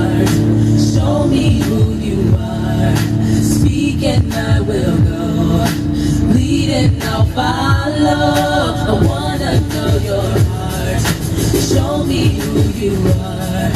heart. Show me who you are. Speak and I will go. Lead and I'll follow. I wanna know your heart. Show me who you are.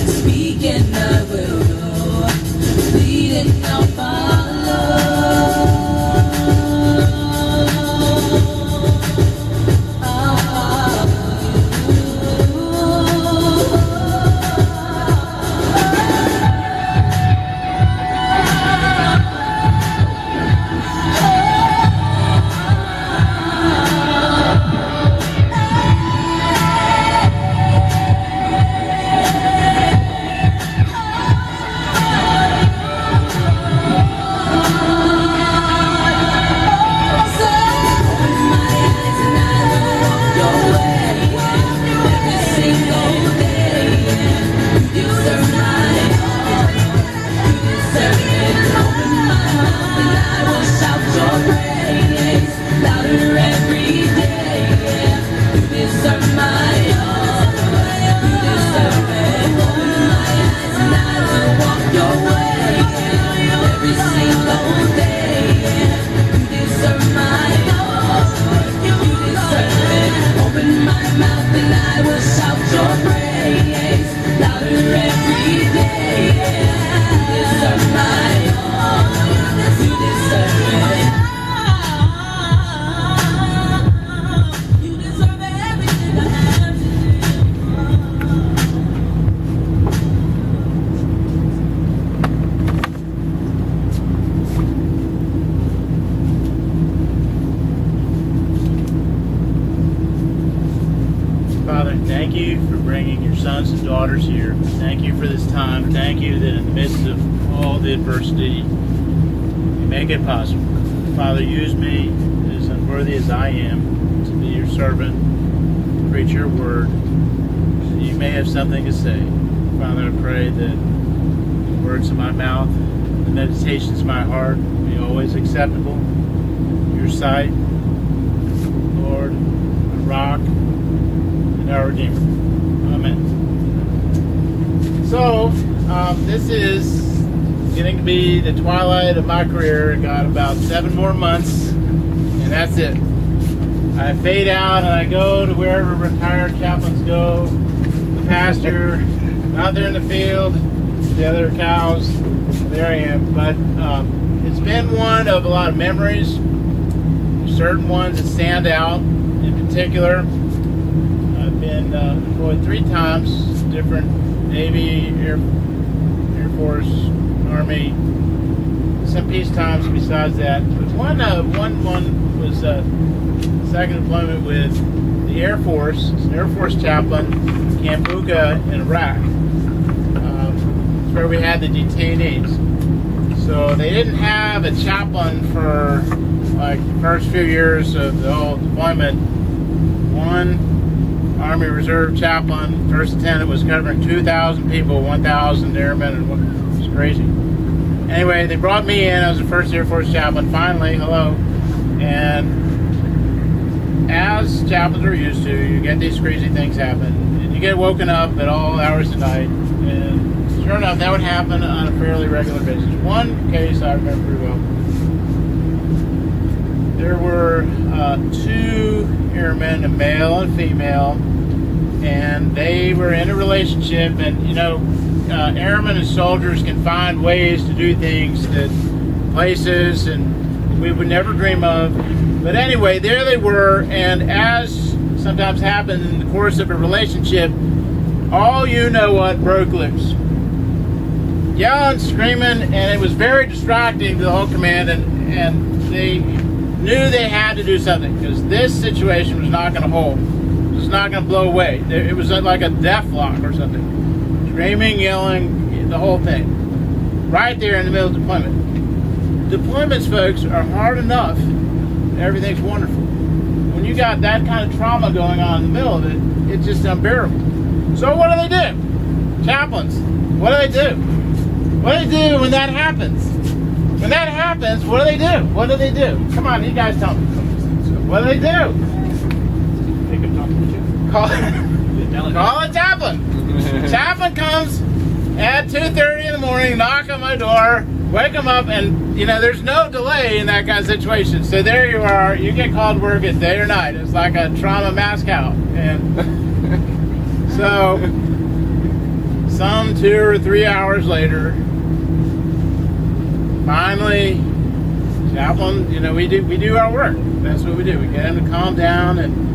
Speak and I will go. Lead and I'll follow. Father, thank you for bringing your sons and daughters here. Thank you for this time. Thank you that in the midst of all the adversity, you make it possible. Father, use me, as unworthy as I am, to be your servant, to preach your word, so you may have something to say. Father, I pray that the words of my mouth, the meditations of my heart be always acceptable in your sight. Lord, a rock, our Redeemer. Amen. So, this is getting to be the twilight of my career. I got about 7 more months, and that's it. I fade out and I go to wherever retired chaplains go, the pasture, out there in the field, the other cows. There I am. But it's been one of a lot of memories, certain ones that stand out in particular. Been employed 3 times, different Navy, Air Force, Army, some peace times besides that. But one was second employment with the Air Force. As an Air Force chaplain, Camp Buka in Iraq. It's where we had the detainees. So they didn't have a chaplain for like the first few years of the whole deployment. One Army Reserve chaplain, first lieutenant, was covering 2,000 people, 1,000 airmen, and it was crazy. Anyway, they brought me in. I was the first Air Force chaplain, finally, hello. And as chaplains are used to, you get these crazy things happen. And you get woken up at all hours of the night. And sure enough, that would happen on a fairly regular basis. One case I remember pretty well. There were 2 airmen, a male and female, and they were in a relationship. And you know, airmen and soldiers can find ways to do things that places and we would never dream of. But anyway, there they were, and as sometimes happens in the course of a relationship, all you know what broke loose. Yelling, screaming, and it was very distracting to the whole command, and they knew they had to do something because this situation was not going to hold. It was not going to blow away. It was like a death lock or something. Screaming, yelling, the whole thing. Right there in the middle of deployment. Deployments, folks, are hard enough. Everything's wonderful. When you got that kind of trauma going on in the middle of it, it's just unbearable. So what do? Chaplains, what do? What do they do when that happens? When that happens, what do? What do they do? Come on, you guys tell me. What do? Call a chaplain. Chaplain comes at 2:30 in the morning, knock on my door, wake them up, and there's no delay in that kind of situation. So there you are. You get called to work at day or night. It's like a trauma mask out. And so some 2 or 3 hours later, finally, chaplain, we do our work. That's what we do. We get them to calm down and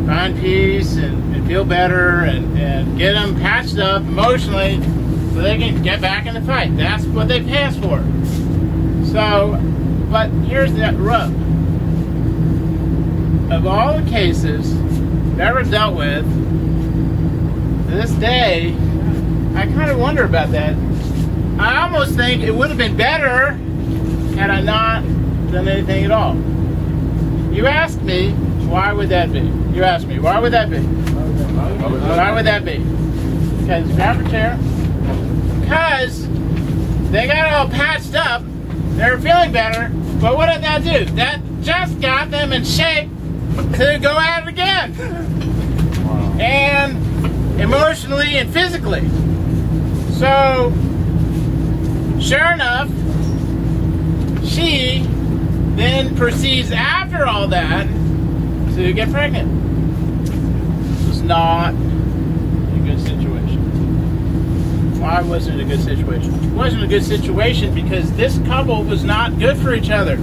find peace and feel better and get them patched up emotionally so they can get back in the fight. That's what they pay us for. So, but here's that rub. Of all the cases I've ever dealt with, to this day, I kind of wonder about that. I almost think it would have been better had I not done anything at all. You asked me, why would that be? You asked me, why would that be? Why would that be? Because grab a chair. Because they got all patched up, they were feeling better, but what did that do? That just got them in shape to go at it again. And emotionally and physically. So, sure enough, she then proceeds after all that to get pregnant. This was not a good situation. Why wasn't it a good situation? It wasn't a good situation because this couple was not good for each other.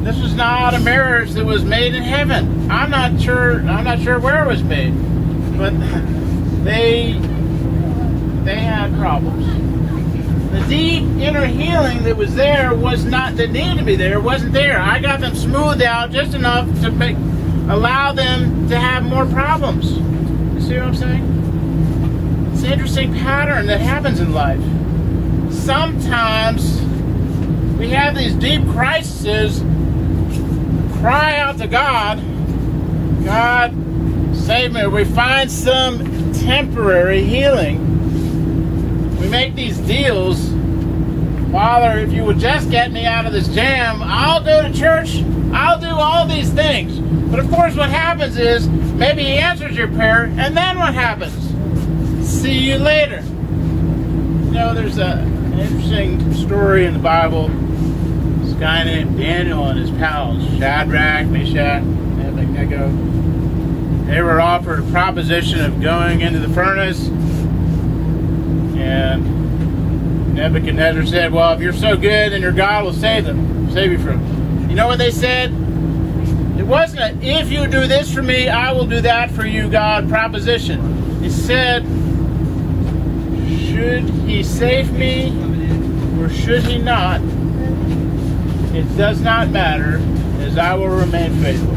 This was not a marriage that was made in heaven. I'm not sure where it was made, but they had problems. The deep inner healing that was there that needed to be there, wasn't there. I got them smoothed out just enough to allow them to have more problems. You see what I'm saying? It's an interesting pattern that happens in life. Sometimes we have these deep crises, cry out to God, God, save me. We find some temporary healing. We make these deals. Father, if you would just get me out of this jam, I'll go to church. I'll do all these things. But of course what happens is, maybe he answers your prayer, and then what happens? See you later. There's an interesting story in the Bible. This guy named Daniel and his pals, Shadrach, Meshach, and Abednego, they were offered a proposition of going into the furnace. And Nebuchadnezzar said, well, if you're so good, then your God will save you from them. You know what they said? It wasn't a, if you do this for me, I will do that for you, God proposition. He said, should he save me or should he not? It does not matter, as I will remain faithful.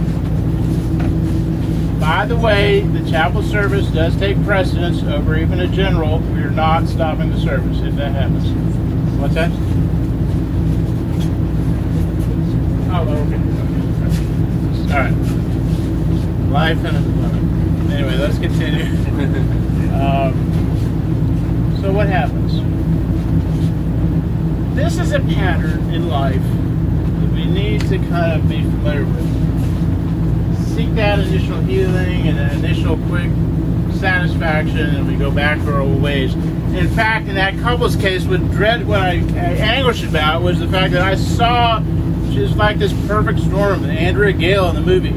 By the way, the chapel service does take precedence over even a general. We are not stopping the service if that happens. What's that? Oh, okay. All right. Life and anyway, let's continue. So what happens? This is a pattern in life that we need to kind of be familiar with. Seek that initial healing and an initial quick satisfaction, and we go back to our old ways. In fact, in that couple's case, what I anguished about was the fact that I saw just like this perfect storm, Andrea Gale in the movie.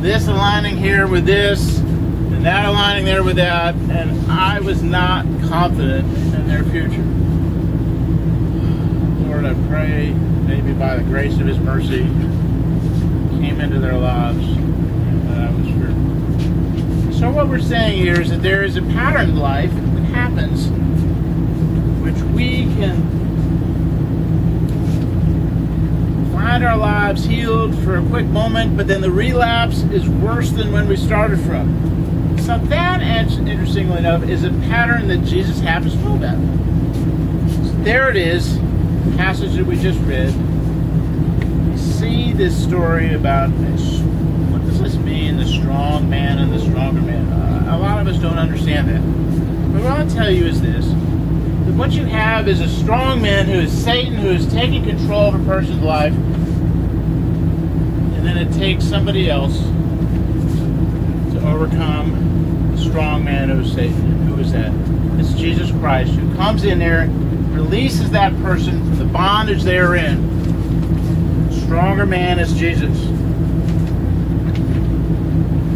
This aligning here with this, and that aligning there with that, and I was not confident in their future. Lord, I pray, maybe by the grace of His mercy, came into their lives. So what we're saying here is that there is a pattern in life that happens which we can find our lives healed for a quick moment, but then the relapse is worse than when we started from. So that, interestingly enough, is a pattern that Jesus happens to know about. So there it is, the passage that we just read. You see this story about what does this mean, the strong man and the stronger man? A lot of us don't understand that. But what I'll tell you is this, that what you have is a strong man who is Satan, who is taking control of a person's life, and then it takes somebody else to overcome the strong man who is Satan. Who is that? It's Jesus Christ, who comes in there, releases that person from the bondage they are in. Stronger man is Jesus.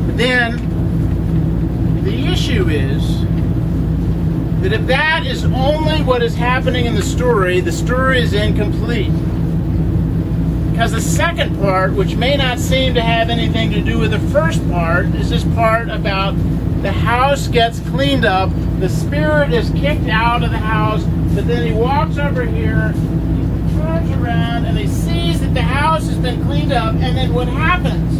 But then, the issue is that if that is only what is happening in the story is incomplete. Because the second part, which may not seem to have anything to do with the first part, is this part about the house gets cleaned up, the spirit is kicked out of the house, but then he walks over here, he turns around, and he sees that the house has been cleaned up, and then what happens?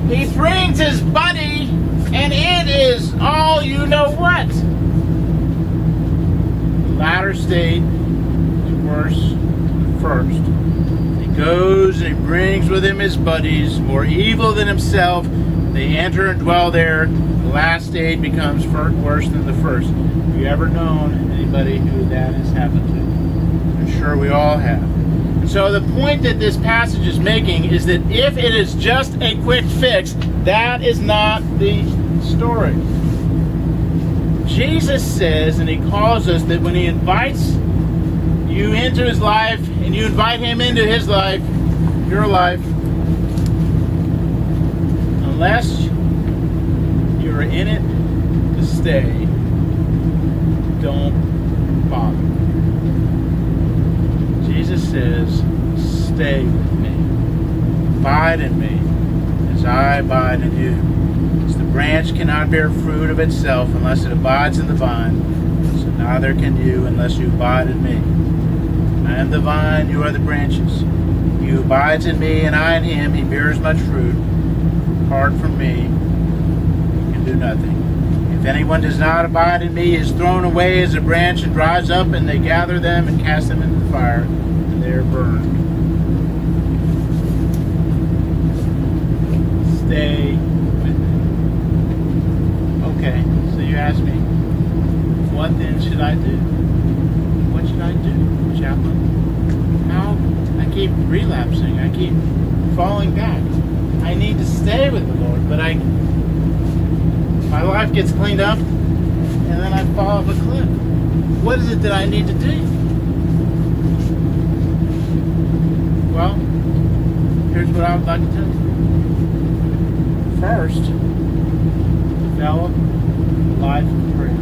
He brings his buddy, and it is all you know what. The latter state is worse than the first. He goes and he brings with him his buddies, more evil than himself. They enter and dwell there. The last state becomes worse than the first. Have you ever known anybody who that has happened to? I'm sure we all have. And so the point that this passage is making is that if it is just a quick fix, that is not the story. Jesus says, and he calls us, that when he invites you into his life and you invite him into his life, your life, unless you're in it to stay, don't bother. Jesus says, stay with me. Abide in me as I abide in you. As the branch cannot bear fruit of itself unless it abides in the vine, so neither can you unless you abide in me. I am the vine, you are the branches. He who abides in me and I in him, he bears much fruit. Apart from me, you can do nothing. If anyone does not abide in me, he is thrown away as a branch and dries up, and they gather them and cast them into the fire, and they are burned. Stay with me. Okay, so you ask me, what then should I do? What should I do, chaplain? How? I keep relapsing. I keep falling back. I need to stay with the Lord, but my life gets cleaned up, and then I fall off a cliff. What is it that I need to do? Well, here's what I would like to tell you. First, develop a life of prayer.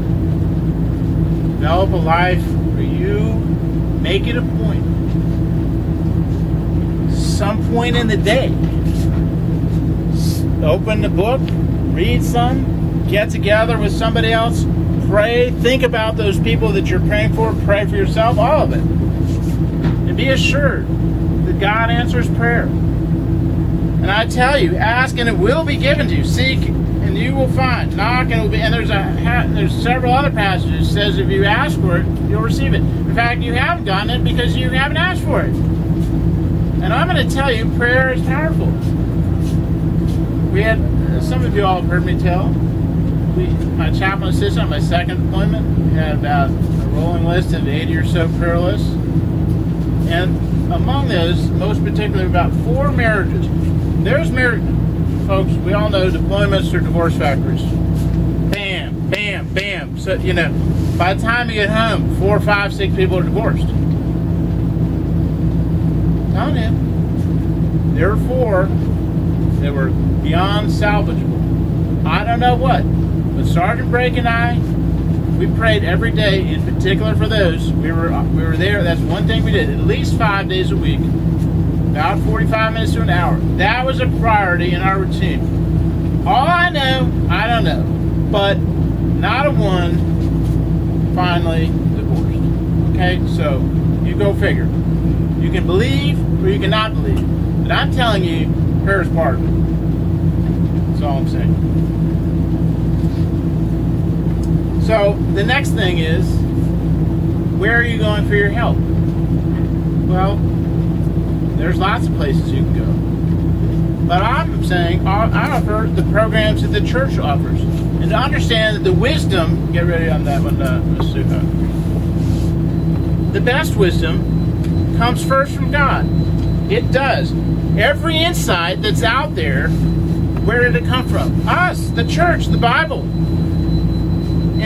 Develop a life where you make it a point, some point in the day, open the book, read some, get together with somebody else, pray, think about those people that you're praying for, pray for yourself, all of it. And be assured that God answers prayer. And I tell you, ask and it will be given to you. Seek and you will find. Knock and it will be. And there's several other passages that says if you ask for it, you'll receive it. In fact, you haven't gotten it because you haven't asked for it. And I'm going to tell you, prayer is powerful. We had, some of you all have heard me tell, my chaplain assistant on my second deployment had about a rolling list of 80 or so prayer lists. And among those, most particularly about 4 marriages. There's marriage, folks, we all know deployments are divorce factories. Bam, bam, bam. So, by the time you get home, 4, 5, 6 people are divorced. Telling you, there were 4 that were beyond salvageable. I don't know what, but Sergeant Brake and I, we prayed every day, in particular for those. We were there. That's one thing we did, at least 5 days a week, about 45 minutes to an hour. That was a priority in our routine. All I know, I don't know, but not a one finally divorced. Okay, so you go figure. You can believe or you cannot believe, but I'm telling you, prayer is part of it. That's all I'm saying. So the next thing is, where are you going for your help? Well, there's lots of places you can go. But I'm saying I offer the programs that the church offers. And to understand that the wisdom, get ready on that one, Ms. Suha. The best wisdom comes first from God. It does. Every insight that's out there, where did it come from? Us, the church, the Bible.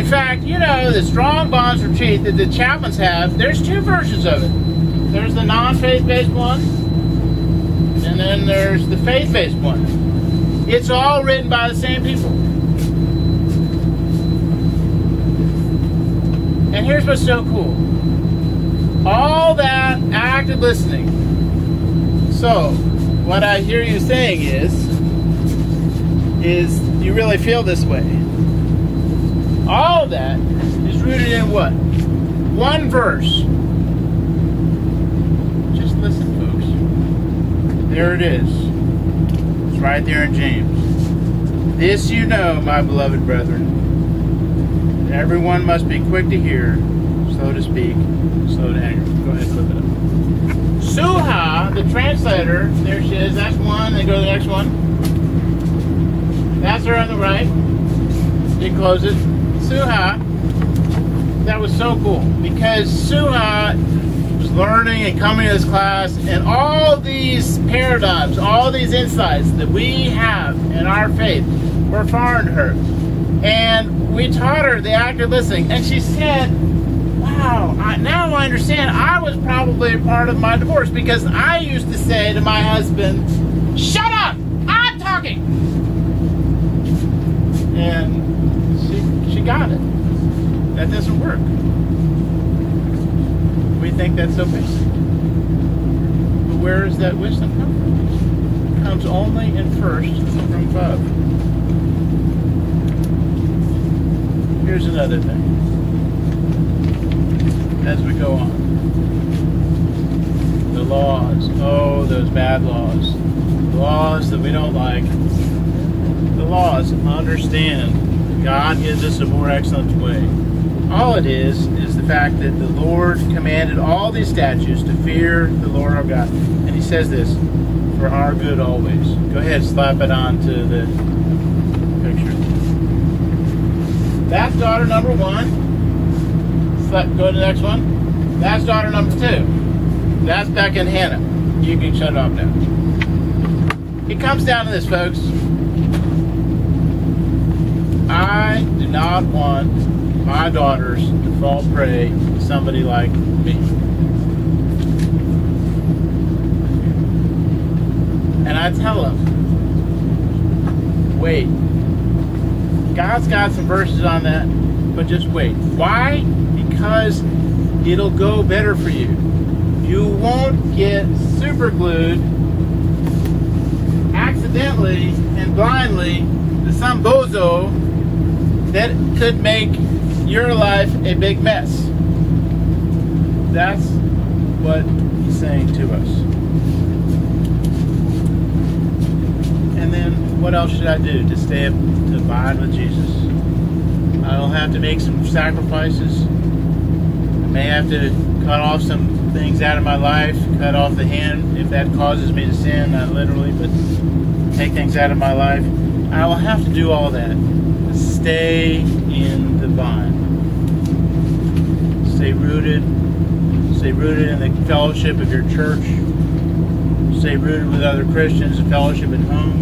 fact, you know, the Strong Bonds Retreat that the chaplains have, there's two versions of it. There's the non-faith-based one, and then there's the faith-based one. It's all written by the same people. And here's what's so cool. All that active listening. So, what I hear you saying is you really feel this way. All of that is rooted in what? One verse. Just listen, folks. There it is. It's right there in James. This you know, my beloved brethren. Everyone must be quick to hear, slow to speak, slow to anger. Go ahead, flip it up. Suha, the translator, there she is. That's one. Then go to the next one. That's her on the right. You close it. Suha. That was so cool because Suha was learning and coming to this class, and all these paradigms, all these insights that we have in our faith were foreign to her. And we taught her the active listening, and she said, wow, now I understand. I was probably a part of my divorce because I used to say to my husband, shut up, I'm talking. And she got it. That doesn't work. We think that's so basic. But where does that wisdom come from? It comes only and first from above. Here's another thing. As we go on. The laws. Oh, those bad laws. The laws that we don't like. The laws. Understand. God gives us a more excellent way. All it is the fact that the Lord commanded all these statutes to fear the Lord our God. And he says this, for our good always. Go ahead, slap it onto the picture. That's daughter number one. Go to the next one. That's daughter number two. That's Becca and Hannah. You can shut it off now. It comes down to this, folks. I do not want my daughters to fall prey to somebody like me. And I tell them, wait. God's got some verses on that, but just wait. Why? Because it'll go better for you. You won't get super glued accidentally and blindly to some bozo that could make your life a big mess. That's what he's saying to us. And then what else should I do to abide with Jesus? I'll have to make some sacrifices. I may have to cut off some things out of my life, cut off the hand if that causes me to sin, not literally, but take things out of my life. I will have to do all that. Stay in the vine. Stay rooted in the fellowship of your church. Stay rooted with other Christians, the fellowship at home.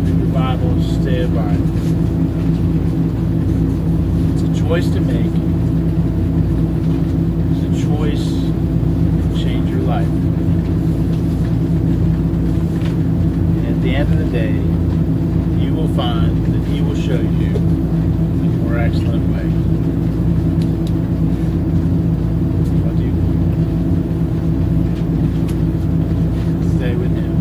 Read your Bible, stay abiding. It's a choice to make. It's a choice to change your life. And at the end of the day, you will find that he will show you a more excellent way. What do you want? Stay with him.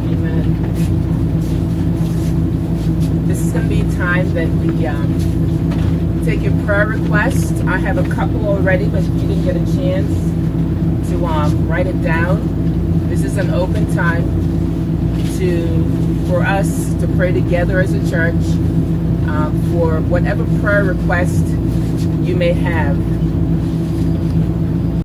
Amen. This is going to be a time that we take your prayer requests. I have a couple already, but if you didn't get a chance to write it down, this is an open time for us to pray together as a church for whatever prayer request you may have.